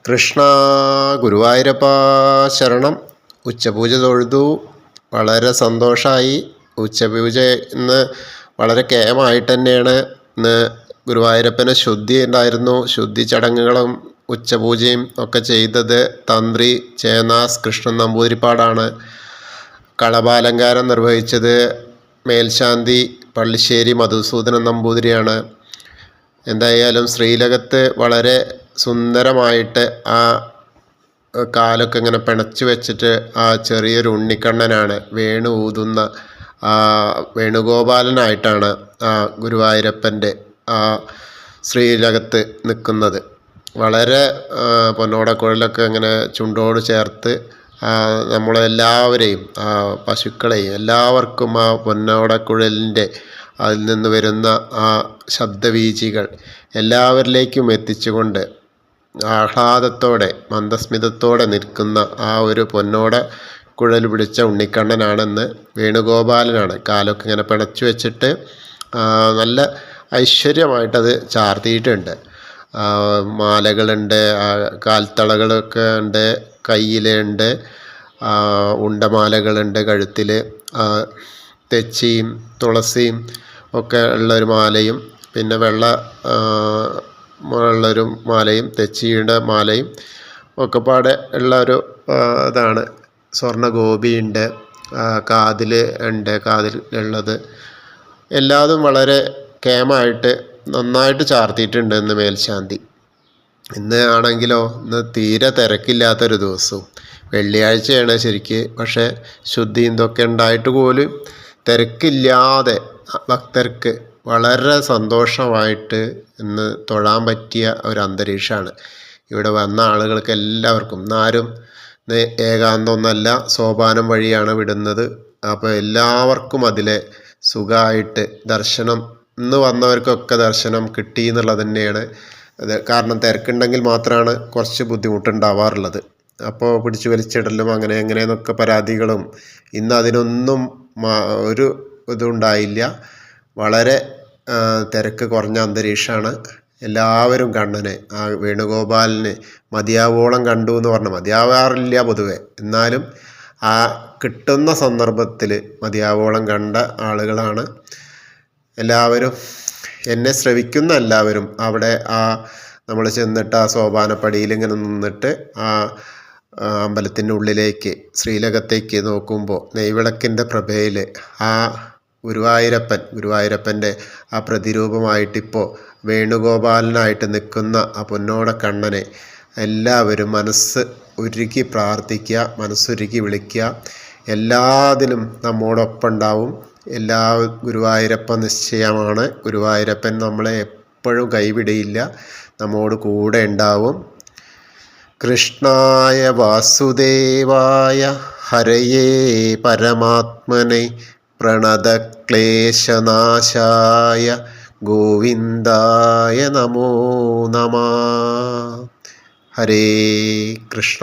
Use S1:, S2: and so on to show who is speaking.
S1: കൃഷ്ണ ഗുരുവായൂരപ്പ ശരണം. ഉച്ചപൂജ തൊഴുതു, വളരെ സന്തോഷമായി. ഉച്ചപൂജ ഇന്ന് വളരെ കേമായിട്ട് തന്നെയാണ്. ഇന്ന് ഗുരുവായൂരപ്പന് ശുദ്ധി ഉണ്ടായിരുന്നു. ശുദ്ധി ചടങ്ങുകളും ഉച്ചപൂജയും ഒക്കെ ചെയ്തത് തന്ത്രി ചേനാസ് കൃഷ്ണൻ നമ്പൂതിരിപ്പാടാണ്. കളഭാലങ്കാരം നിർവഹിച്ചത് മേൽശാന്തി പള്ളിശ്ശേരി മധുസൂദനൻ നമ്പൂതിരിയാണ്. എന്തായാലും ശ്രീലകത്ത് വളരെ സുന്ദരമായിട്ട് ആ കാലൊക്കെ ഇങ്ങനെ പിണച്ചു വെച്ചിട്ട് ആ ചെറിയൊരു ഉണ്ണിക്കണ്ണനാണ് വേണു ഊതുന്ന വേണുഗോപാലനായിട്ടാണ് ആ ഗുരുവായൂരപ്പൻ്റെ ആ ശ്രീലകത്ത് നിൽക്കുന്നത്. വളരെ പൊന്നോടക്കുഴലൊക്കെ ഇങ്ങനെ ചുണ്ടോട് ചേർത്ത് നമ്മളെല്ലാവരെയും പശുക്കളെയും എല്ലാവർക്കും ആ പൊന്നോടക്കുഴലിൻ്റെ അതിൽ നിന്ന് വരുന്ന ആ ശബ്ദവീചികൾ എല്ലാവരിലേക്കും എത്തിച്ചുകൊണ്ട് ആഹ്ലാദത്തോടെ മന്ദസ്മിതത്തോടെ നിൽക്കുന്ന ആ ഒരു പൊന്നോട കുഴൽ പിടിച്ച ഉണ്ണിക്കണ്ണനാണെന്ന് വേണുഗോപാലനാണ്. കാലൊക്കെ ഇങ്ങനെ പിണച്ചു വെച്ചിട്ട് നല്ല ഐശ്വര്യമായിട്ടത് ചാർത്തിയിട്ടുണ്ട്. മാലകളുണ്ട്, കാൽത്തളകളൊക്കെ ഉണ്ട്, കയ്യിലുണ്ട്, ഉണ്ടമാലകളുണ്ട്, കഴുത്തിൽ തെച്ചിയും തുളസിയും ഒക്കെ ഉള്ളൊരു മാലയും, പിന്നെ വെള്ള ഉള്ളൊരു മാലയും തെച്ചിയുടെ മാലയും ഒക്കെ പാടെ ഉള്ള ഒരു ഇതാണ്. സ്വർണ്ണഗോപിയുണ്ട്, കാതിൽ ഉണ്ട്, കാതിൽ ഉള്ളത് എല്ലാതും വളരെ കേമായിട്ട് നന്നായിട്ട് ചാർത്തിയിട്ടുണ്ട് ഇന്ന് മേൽശാന്തി. ഇന്ന് ആണെങ്കിലോ ഇന്ന് തീരെ തിരക്കില്ലാത്തൊരു ദിവസവും വെള്ളിയാഴ്ചയാണ് ശരിക്ക്. പക്ഷേ ശുദ്ധിയും ഇതൊക്കെ ഉണ്ടായിട്ട് പോലും തിരക്കില്ലാതെ ഭക്തർക്ക് വളരെ സന്തോഷമായിട്ട് ഇന്ന് തൊഴാൻ പറ്റിയ ഒരു അന്തരീക്ഷമാണ്. ഇവിടെ വന്ന ആളുകൾക്ക് എല്ലാവർക്കും ആരും ഏകാന്തമൊന്നല്ല, സോപാനം വഴിയാണ് വിടുന്നത്. അപ്പോൾ എല്ലാവർക്കും അതിലെ സുഖമായിട്ട് ദർശനം ഇന്ന് വന്നവർക്കൊക്കെ ദർശനം കിട്ടി എന്നുള്ളത് തന്നെയാണ്. അത് കാരണം തിരക്കുണ്ടെങ്കിൽ മാത്രമാണ് കുറച്ച് ബുദ്ധിമുട്ടുണ്ടാവാറുള്ളത്. അപ്പോൾ പിടിച്ചു വലിച്ചിടലും അങ്ങനെ എങ്ങനെയെന്നൊക്കെ പരാതികളും ഇന്ന് അതിനൊന്നും ഒരു ഇതുണ്ടായില്ല. വളരെ തിരക്ക് കുറഞ്ഞ അന്തരീക്ഷമാണ്. എല്ലാവരും കണ്ണനെ ആ വേണുഗോപാലിനെ മതിയാവോളം കണ്ടു എന്ന് പറഞ്ഞാൽ മതിയാവാറില്ല പൊതുവെ, എന്നാലും ആ കിട്ടുന്ന സന്ദർഭത്തിൽ മതിയാവോളം കണ്ട ആളുകളാണ് എല്ലാവരും. എന്നെ ശ്രവിക്കുന്ന എല്ലാവരും അവിടെ നമ്മൾ ചെന്നിട്ട് ആ സോപാനപ്പടിയിൽ ഇങ്ങനെ നിന്നിട്ട് അമ്പലത്തിൻ്റെ ഉള്ളിലേക്ക് ശ്രീലകത്തേക്ക് നോക്കുമ്പോൾ നെയ്വിളക്കിൻ്റെ പ്രഭയിൽ ഗുരുവായൂരപ്പൻ്റെ ആ പ്രതിരൂപമായിട്ടിപ്പോൾ വേണുഗോപാലനായിട്ട് നിൽക്കുന്ന ആ പൊന്നോട കണ്ണനെ എല്ലാവരും മനസ്സ് ഉരുക്കി പ്രാർത്ഥിക്കുക, മനസ്സുരുക്കി വിളിക്കുക. എല്ലാത്തിലും നമ്മോടൊപ്പം ഉണ്ടാവും. ഗുരുവായൂരപ്പൻ നിശ്ചയമാണ്. ഗുരുവായൂരപ്പൻ നമ്മളെ എപ്പോഴും കൈവിടിയില്ല, നമ്മോട് കൂടെ ഉണ്ടാവും. കൃഷ്ണായ വാസുദേവായ ഹരയേ പരമാത്മനെ പ്രണതക്ലേശനാശായ ഗോവിന്ദായ നമോ നമഃ. ഹരേ കൃഷ്ണ.